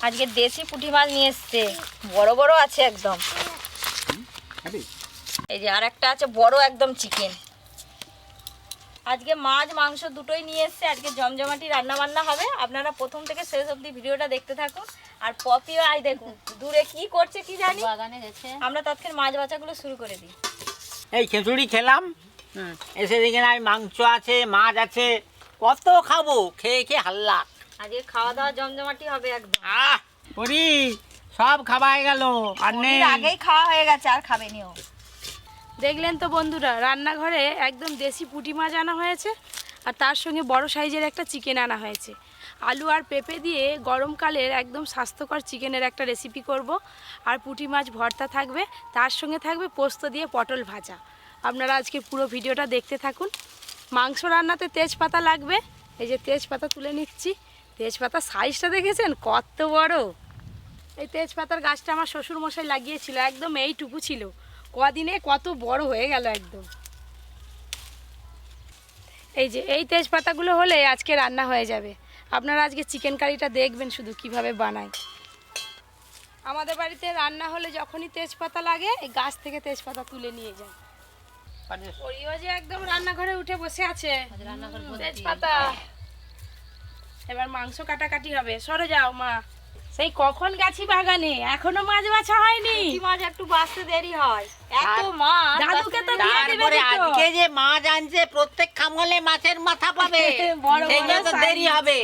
আজকে দেশি পুঁটি মাছ নিয়ে এসছে, বড় বড় আছে একদম। এই যে আর একটা আছে বড় একদম চিকেন। আজকে মাছ মাংস দুটোই নিয়ে এসছে। আজকে জমজমাটি রান্না বান্না হবে। আপনারা প্রথম থেকে শেষ অবধি ভিডিওটা দেখতে থাকুন। আর পপিও আই দেখুন দূরে কি করছে কি জানি, বাগানে গেছে। আমরা তৎক্ষণ মাছ বাছাগুলো শুরু করে দিই। এই খিচুড়ি খেলাম, এসে দেখে না মাংস আছে, মাছ আছে, কত খাবো, খেয়ে খেয়ে হাল্লা। আজকে খাওয়া দাওয়া জমজমাটি হবে একদম। করি সব খাওয়া হয়ে গেল, আর নেই। আগেই খাওয়া হয়ে গেছে, আর খাবেনি ও। দেখলেন তো বন্ধুরা, রান্নাঘরে একদম দেশি পুঁটি মাছ আনা হয়েছে, আর তার সঙ্গে বড় সাইজের একটা চিকেন আনা হয়েছে। আলু আর পেঁপে দিয়ে গরমকালের একদম স্বাস্থ্যকর চিকেনের একটা রেসিপি করব। আর পুঁটি মাছ ভর্তা থাকবে, তার সঙ্গে থাকবে পোস্ত দিয়ে পটল ভাজা। আপনারা আজকে পুরো ভিডিওটা দেখতে থাকুন। মাংস রান্নাতে তেজপাতা লাগবে, এই যে তেজপাতা তুলে নিচ্ছি। তেজপাতার সাইজটা দেখেছেন কত বড়। এই তেজপাতার গাছটা আমার শ্বশুরমশাই লাগিয়েছিল, একদম এইটুকু ছিল, কদিনে কত বড় হয়ে গেল একদম। এই যে এই তেজপাতাগুলো হলে আজকে রান্না হয়ে যাবে। আপনারা আজকে চিকেন কারিটা দেখবেন শুধু কিভাবে বানায়। আমাদের বাড়িতে রান্না হলে যখনই তেজপাতা লাগে এই গাছ থেকে তেজপাতা তুলে নিয়ে যায়। ওরিও যে একদম রান্নাঘরে উঠে বসে আছে, তেজপাতা। এবার মাংস কাটাকাটি হবে। সরে যাও মা, সেই কখন গেছি বাগানে, এখনো মাছ বাছা হয়নি। মাছ একটু বাঁচতে দেরি হয়, এত মাছ। দাদুকে তো দিয়ে দিবে তারপরে তো। আজকে যে মাছ আনছে প্রত্যেক খামলে মাছের মাথা পাবে, বড় সেই জন্য তো size। দেরি হবে।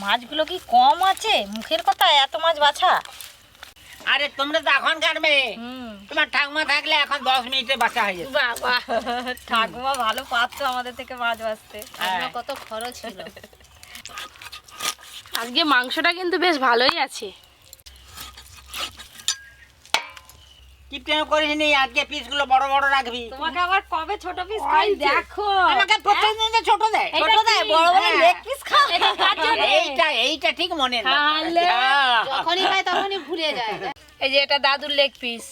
মাছগুলো কি কম আছে? মুখের কথা এত মাছ বাছা। আরে তোমরা তো এখন কাটবে, তোমার ঠাকুমা থাকলে এখন 10 মিনিটে বাঁচা হয়ে যেত। বাবা, ঠাকুমা ভালো পাচ্ছ আমাদের থেকে মাছ বাছতে। হ্যাঁ। কত খরচ ছিল। আজকে মাংসটা কিন্তু বেশ ভালোই আছে। কি প্রেম করিস নি, আজকে পিসগুলো বড় বড় রাখবি। তোমাকে আবার কবে ছোট পিস ওই খাইছে? দেখো, আমাকে প্রত্যেকদিন তো ছোট দেয়। এটা ছোট দেয়, কি? বড় বড় হ্যাঁ। লেগ পিস খাও। এটা কার জন্যে? এইটা ঠিক মনে না। তাহলে যখনই খাই তখনই ভুলে যায়। এই যে এটা দাদুর লেগ পিস।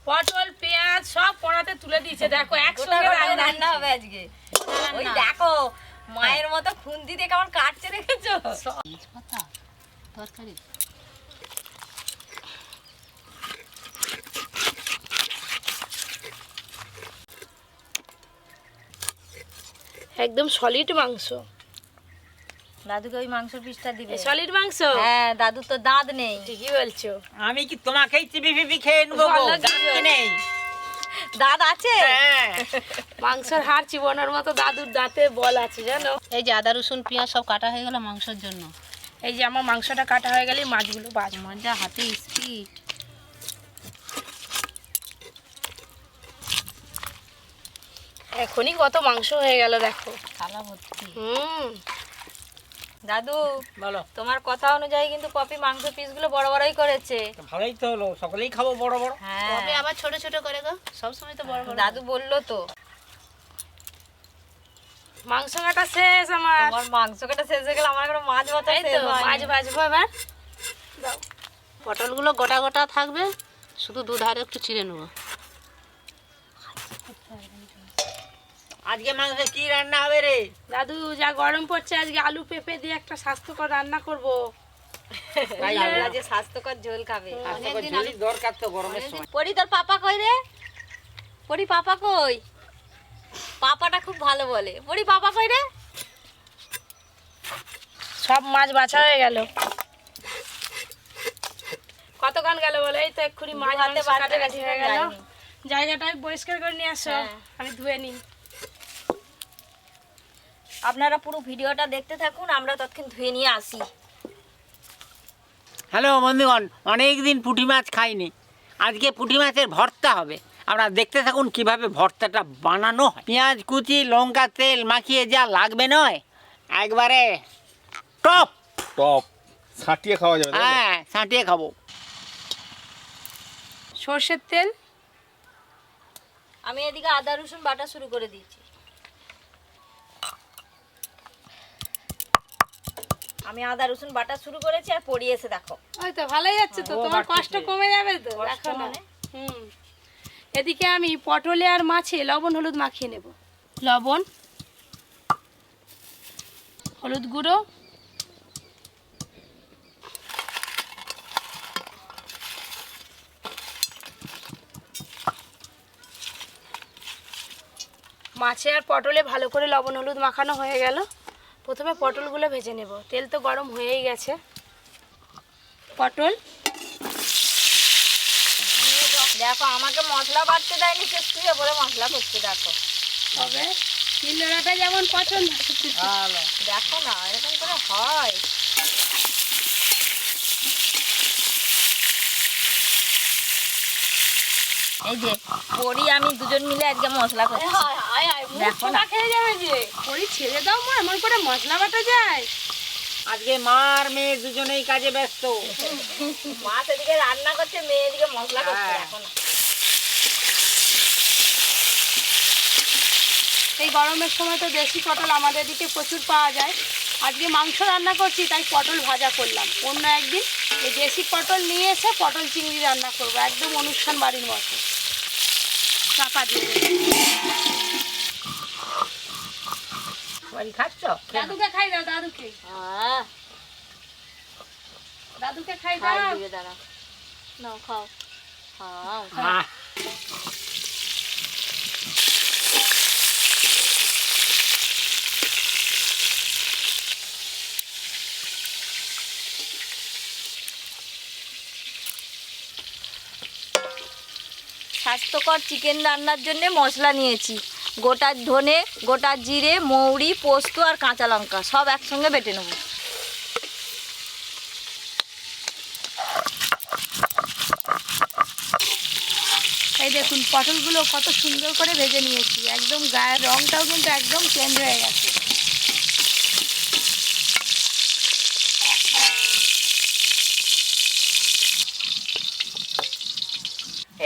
পটল পেঁয়াজ সব কড়াতে তুলে দিয়েছে, দেখো একসঙ্গে রান্না। রান্না হবে আজকে। ওই দেখো মায়ের মতো খুন্তি দিয়ে কেমন কাটছে দেখেছো? তরকারি একদম সলিড মাংস। দাদুকে ওই মাংসের পিসটা দিবে। সলিড মাংস, হ্যাঁ, দাদু তো দাঁত নেই। ঠিকই বলছো। আমি কি তোমাকেই চিবি ফিবি খেয়ে নেবো গো? ভালো জানি কিছু। নেই। দাঁত আছে? হ্যাঁ। মাংসের হাড় চিবানোর মতো দাদুর দাঁতে বল আছে জানো। এই যে আদা রসুন পেঁয়াজ সব কাটা হয়ে গেল মাংসের জন্য। এই যে আমার মাংসটা কাটা হয়ে গেলে মাছগুলো বাজবো। মজা, হাতে স্পিড। এখনই কত মাংস হয়ে গেল দেখো। থালা ভর্তি। দাদু বলো। তোমার কথা অনুযায়ী কিন্তু পপি মাংস পিসগুলো বড় বড়ই করেছে। ভালোই তো হলো, সকলেই খাবো বড় বড়। হ্যাঁ, তবে আবার ছোট ছোট করে গো, সব সময় তো বড় বড়। দাদু বললো তো। মাংস কাটা শেষ আমার। আমার মাংস কাটা শেষ হয়ে গেল, আমার এখন মাছ ভাজা এই শেষ তো হয়নি। মাছ ভাজবো এবার। পটলগুলো গোটা গোটা থাকবে, শুধু দুধারে একটু চিড়ে নেবো। আজকে মাংসে কি রান্না হবে রে? দাদু যা গরম পড়ছে, আজকে আলু পেঁপে দিয়ে একটা স্বাস্থ্যকর রান্না করব। তাই আমরা যে স্বাস্থ্যকর ঝোল খাবে। স্বাস্থ্যকর ঝোলই দরকার তো গরমের সময়। পরি তোর পাপা কই রে? পরি পাপা কই? পাপাটা খুব ভালো বলে। পরি পাপা কই রে? সব মাছ বাছা হয়ে গেল। কতক্ষণ গেল বলে? এই তো এক্ষুনি মাছ দু হাতে মাংস বাড়তে কাটাকাটি হয়ে গেল। যায়নি। জায়গাটা পরিষ্কার করে নিয়ে আসো, হ্যাঁ। আমি ধুয়ে নিই। আপনারা পুরো ভিডিওটা দেখতে থাকুন, আমরা ততক্ষণ ধুয়ে নিয়ে আসি। হ্যালো বন্ধুগণ, অনেকদিন পুঁটি মাছ খাইনি। আজকে পুঁটি মাছের ভর্তা হবে। আপনারা দেখতে থাকুন কিভাবে ভর্তাটা বানানো হয়। পেঁয়াজ কুচি, লঙ্কা, তেল মাখিয়ে যা লাগবে নয়, একবারে টপ। টপ ছাটিয়ে খাওয়া যাবে তাই তো? হ্যাঁ, ছাঁটিয়ে খাবো। সর্ষের তেল, আমি এদিকে আদা রসুন বাটা শুরু করে দিয়েছি। আমি আদা রসুন বাটা শুরু করেছি, আর পড়িয়েছে দেখো। ওই তো ভালোই যাচ্ছে তো, ও তোমার বাড়তেছে। কষ্ট কমে যাবে তো। কষ্ট দেখো না। মানে? এদিকে আমি পটলে আর মাছে লবণ হলুদ মাখিয়ে নেব। লবণ, হলুদ গুঁড়ো, মাছে আর পটলে ভালো করে লবণ হলুদ মাখানো হয়ে গেল। প্রথমে পটলগুলো ভেজে নেব। তেল তো গরম হয়েই গেছে। পটল, দেখো আমাকে মশলা বাটতে দেয়নি, সে শুয়ে পরে মশলা করছে। দেখো তবে শিলনোড়াটা যেমন পছন্দ। ভালো। দেখো না এরকম করে হয়। এই যে পরি আমি দুজন মিলে আজকে মশলা করছি। দেখো না খেয়ে যাবে যে ওই ছেড়ে দাও মা, এমন করে মশলা বাটা যায়। আজকে মা আর মেয়ে দুজনেই কাজে ব্যস্ত। মা সেদিকে রান্না করছে, মেয়ে এদিকে মশলা করছে। হ্যাঁ। দেখো না এই গরমের সময় তো দেশি পটল আমাদের দিকে প্রচুর পাওয়া যায়। আজকে মাংস রান্না করছি তাই পটল ভাজা করলাম। অন্য একদিন এই দেশি পটল নিয়ে এসে পটল চিংড়ি রান্না করবো, একদম অনুষ্ঠান বাড়ির মতো। চাপা দিয়ে দেবো। বাড়ি খাচ্ছ? দাদুকে খাই দাও, দাদুকে দাদুকে খাই দাও। দাঁড়া না খাও খাও। আহ, স্বাস্থ্যকর চিকেন রান্নার জন্য মশলা নিয়েছি। গোটা ধনে, গোটা জিরে, মৌরি, পোস্ত আর কাঁচা লঙ্কা সব একসঙ্গে বেটে নেব। এই দেখুন পটলগুলো কত সুন্দর করে ভেজে নিয়েছি, একদম গায়ের রংটাও কিন্তু একদম চেঞ্জ হয়ে গেছে।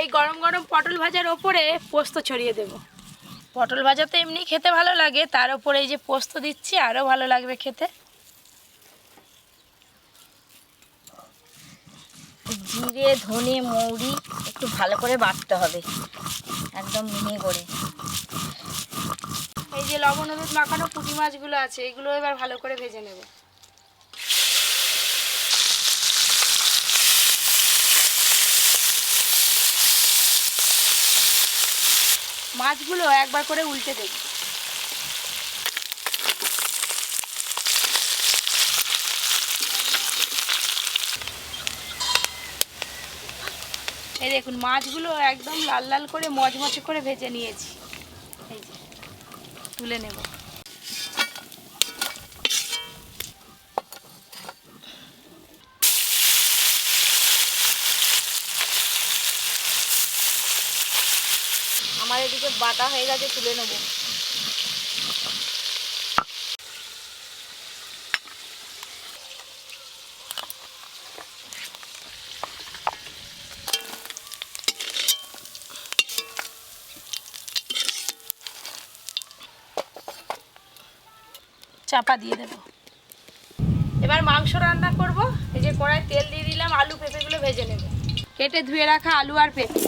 এই গরম গরম পটল ভাজার ওপরে পোস্ত ছড়িয়ে দেব। পটল ভাজা তো এমনি খেতে ভালো লাগে, তার উপরে এই যে পোস্ত দিচ্ছি আরও ভালো লাগবে খেতে। জিরে, ধনে, মৌরি একটু ভালো করে বাটতে হবে, একদম মিহি করে। এই যে লবণ হলুদ মাখানো পুঁটি মাছগুলো আছে, এগুলো এবার ভালো করে ভেজে নেব। মাছগুলো একবার করে উল্টে দেব। এই দেখুন মাছগুলো একদম লাল লাল করে মচমচে করে ভেজে নিয়েছি। এই যে তুলে নেব। আমার এদিকে বাটা হয়ে গেছে, তুলে নেব। চাপা দিয়ে দেব। এবার মাংস রান্না করব। এই যে কড়াই তেল দিয়ে দিলাম, আলু পেঁপেগুলো ভেজে নেব। কেটে ধুয়ে রাখা আলু আর পেঁপে,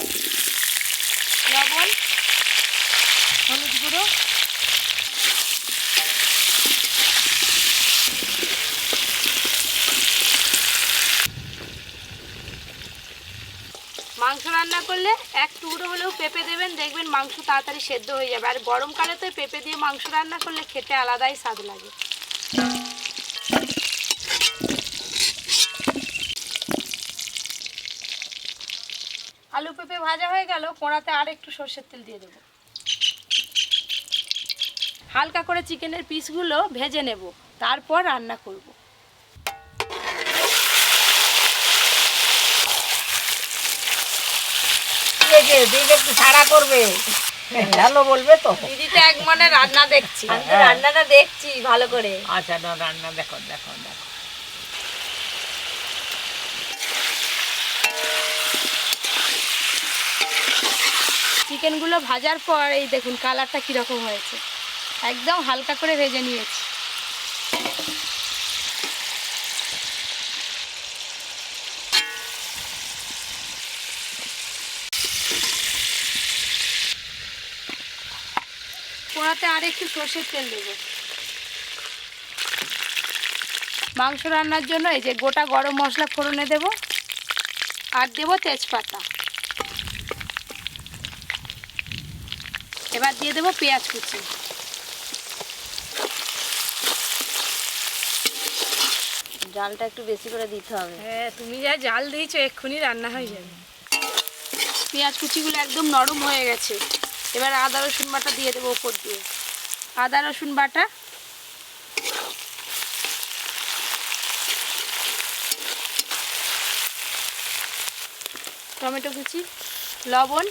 লবণ, হলুদ গুঁড়ো, মাংস রান্না করলে এক টুকরো হলেও পেঁপে দেবেন, দেখবেন মাংস তাড়াতাড়ি সেদ্ধ হয়ে যাবে। আর গরমকালে তো পেঁপে দিয়ে মাংস রান্না করলে খেতে আলাদাই স্বাদ লাগে। আলু পেঁপে ভাজা হয়ে গেল, কোড়াতে আর একটু সর্ষের তেল দিয়ে দেবো। হালকা করে চিকেনের পিসগুলো ভেজে নেব, তারপর রান্না করব। দিদি একটু ছাড়া করবে, ভালো বলবে তো। দিদিটা এক মনে রান্না দেখছি। আমি তো রান্নাটা দেখছি ভালো করে। আচ্ছা না, রান্না দেখো দেখো দেখো। চিকেনগুলো ভাজার পর এই দেখুন কালারটা কীরকম হয়েছে, একদম হালকা করে ভেজে নিয়েছি। কড়াতে আর একটু সর্ষের তেল দেবো। মাংস রান্নার জন্য এই যে গোটা গরম মশলা ফোড়নে দেব, আর দেবো তেজপাতা। এবার দিয়ে দেবো পেঁয়াজ কুচি। জালটা একটু বেশি করে দিতে হবে। হ্যাঁ, তুমি যা জাল দিয়েছো এক্ষুনি রান্না হয়ে যাবে। পেঁয়াজ কুচিগুলো একদম নরম হয়ে গেছে। এবার আদা রসুন বাটা দিয়ে দেবো উপর দিয়ে। আদা রসুন বাটা, টমেটো কুচি, লবণ,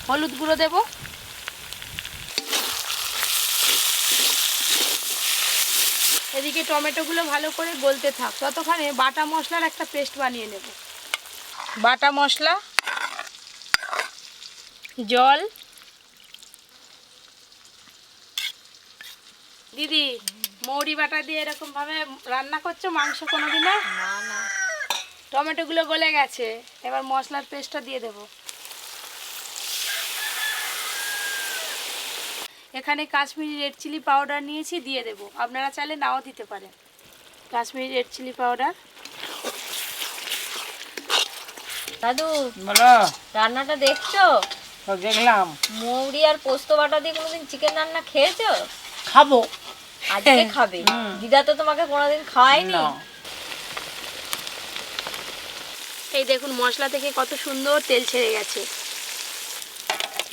হলুদ গুঁড়ো দেব। এদিকে টমেটোগুলো ভালো করে গলতে থাক, ততক্ষণে বাটা মশলার একটা পেস্ট বানিয়ে নেব। বাটা মশলা, জল। দিদি, মৌরি বাটা দিয়ে এরকম ভাবে রান্না করছো মাংস কোনোদিনও? না না, টমেটোগুলো গলে গেছে, এবার মশলার পেস্টটা দিয়ে দেব। এখানে কাশ্মীরি রেড চিলি পাউডার নিয়েছি, দিয়ে দেব। আপনারা চাইলে নাও দিতে পারেন। Kashmiri red chilli powder. দাদু বলো। রান্নাটা দেখছো? তো দেখলাম। মৌরি আর পোস্ত বাটা দিয়ে কোনোদিন চিকেন রান্না খেয়েছো? খাবো। আজকে খাবে? দিদা তো তোমাকে কোনোদিন খাওয়ায়নি। না। এই দেখুন মশলা থেকে কত সুন্দর তেল ছেড়ে গেছে।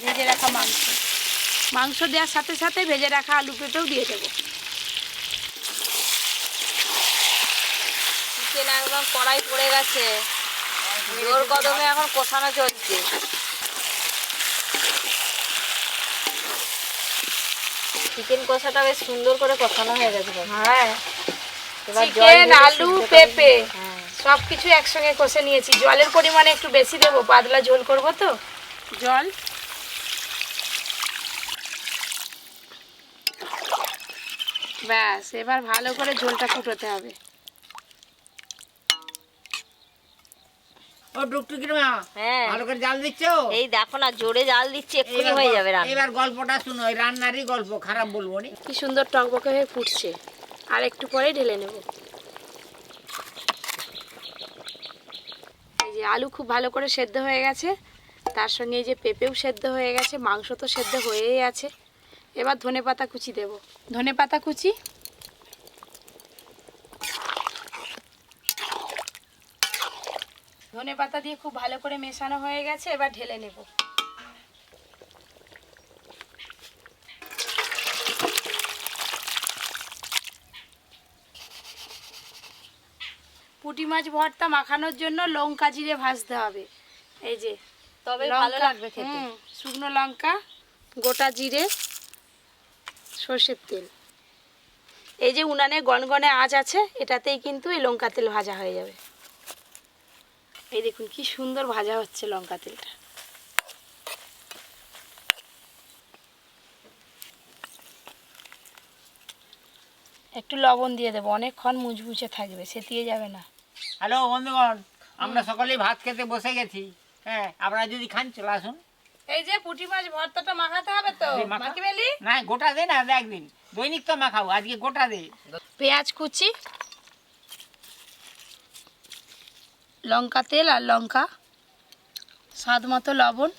ভেজে রাখা মাংস, মাংস দেওয়ার সাথে সাথে ভেজে রাখা আলু পেঁপেও দিয়ে দেবো। চিকেন একদম কড়াই পড়ে গেছে, জোর কদমে এখন কষানো চলছে। চিকেন কষাটা বেশ সুন্দর করে কষানো হয়ে গেছে। হ্যাঁ, এবার জল চিকেন, দিয়ে আলু, সিদ্ধ করে পেঁপে হ্যাঁ। সব কিছু একসঙ্গে কষে নিয়েছি। জলের পরিমাণ একটু বেশি দেবো, পাতলা ঝোল করবো তো। জল, ব্যাস। এবার ভালো করে ঝোলটা ফুটোতে হবে। ও টুকটুকির মা, হ্যাঁ, ভালো করে জাল দিচ্ছো? এই দেখো না, জোরে জাল দিচ্ছি, এক্ষুনি হয়ে যাবে রান্না। এবার গল্পটা শুনো, ওই রান্নারই গল্প, খারাপ বলবো নি। কি সুন্দর টকবকে হয়ে ফুটছে, আর একটু পরে ঢেলে নেব। এই যে আলু খুব ভালো করে সেদ্ধ হয়ে গেছে, তার সঙ্গে এই যে পেঁপেও সেদ্ধ হয়ে গেছে, মাংস তো সেদ্ধ হয়েই আছে। এবার ধনেপাতা কুচি দেব। ধনেপাতা কুচি, ধনেপাতা দিয়ে খুব ভালো করে মেশানো হয়ে গেছে, এবার ঢেলে নেব। পুঁটি মাছ ভর্তা মাখানোর জন্য লঙ্কা জিরে ভাজতে হবে। এই যে তবে লঙ্কা, ভালো লাগবে খেতে। শুকনো লঙ্কা, গোটা জিরে, সর্ষের তেল। এই যে উনানে গনগনে আঁচ আছে, এটাতেই কিন্তু এই লঙ্কা তেল ভাজা হয়ে যাবে। এই দেখুন কি সুন্দর ভাজা হচ্ছে লঙ্কা তেলটা। একটু লবণ দিয়ে দেবো, অনেকক্ষণ মুচমুচে থাকবে, সেতিয়ে যাবে না। হ্যালো বন্ধুগণ, আমরা সকলেই ভাত খেতে বসে গেছি। হ্যাঁ, আপনারা যদি খান চলে আসুন। এই যে পুঁটি মাছ ভর্তাটা মাখাতে হবে তো, দে মাখা। মাখিবেলি। না, গোটা দে না, একদিন দৈনিক তো মাখাও, আজকে গোটা দে। পেঁয়াজ কুচি, লঙ্কা তেল আর লঙ্কা, স্বাদ মতো লবণ,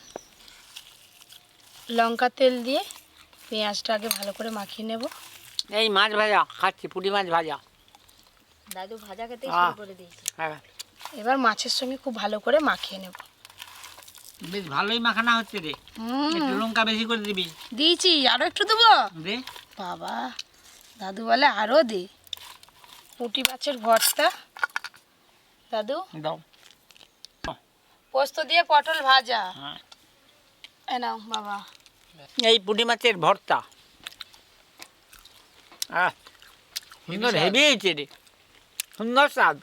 লঙ্কা তেল দিয়ে পেঁয়াজটা আগে ভালো করে মাখিয়ে নেব। এই মাছ ভাজা খাচ্ছি, পুঁটি মাছ ভাজা। দাদু ভাজা খেতে আহ। শুরু করে দিয়েছে। হ্যাঁ, এবার মাছের সঙ্গে খুব ভালো করে মাখিয়ে নেব। বেশ ভালোই মাখানা হচ্ছে রে। একটু লঙ্কা বেশি করে দিবি। দিয়েছি, আরো একটু দেবো। দে। বাবা, দাদু বলে আরো দে। পুঁটি মাছের ভর্তা, দাদু দাও। পোস্ত দিয়ে পটল ভাজা। হ্যাঁ। এ নাও বাবা। এই পুঁটি মাছের ভর্তা। সুন্দর হেভি হয়েছে রে, সুন্দর স্বাদ।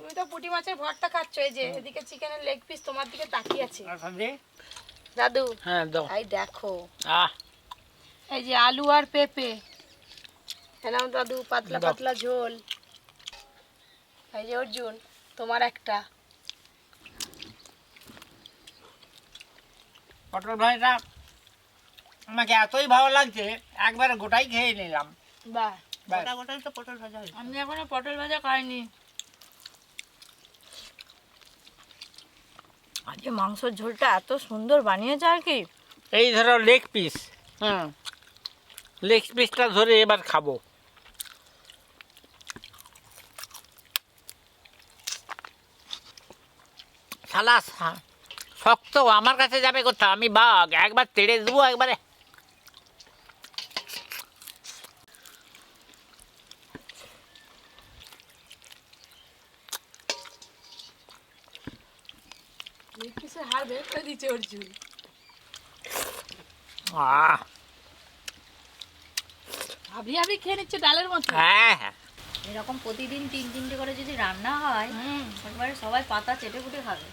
তুমি তো পুঁটি মাছের ভর্তা খাচ্ছ, এই যে এদিকে চিকেনের লেগ পিস তোমার দিকে তাকিয়ে আছে। দাদু, হ্যাঁ দাও। এই দেখো, আহ, এই যে আলু আর পেঁপে। এনাও দাদু, পাতলা দাও। পাতলা ঝোল। এই যে অর্জুন, তোমার একটা। পটল ভাজাটা আমাকে এতই ভালো লাগছে একবারে গোটাই খেয়ে নিলাম। বাহ, ব্যাস। গোটা গোটাই তো পটল ভাজা হয়েছে। আমি এখনো পটল ভাজা খাইনি। আজকে মাংসের ঝোলটা এত সুন্দর বানিয়েছে আর কি। এই ধরো লেগ পিস, লেগ পিসটা ধরে এবার খাবো। শালা শক্ত, আমার কাছে যাবে কোথাও, আমি বাঘ, একবার তেড়ে দেবো একবারে। হাড় বের করে দিচ্ছে অর্জুন। আহ, ভাবি ভাবি খেয়ে নিচ্ছে ডালের মতো। হ্যাঁ হ্যাঁ। এরকম প্রতিদিন 3-3টে করে যদি রান্না হয় একবারে সবাই পাতা চেটে পুটে খাবে।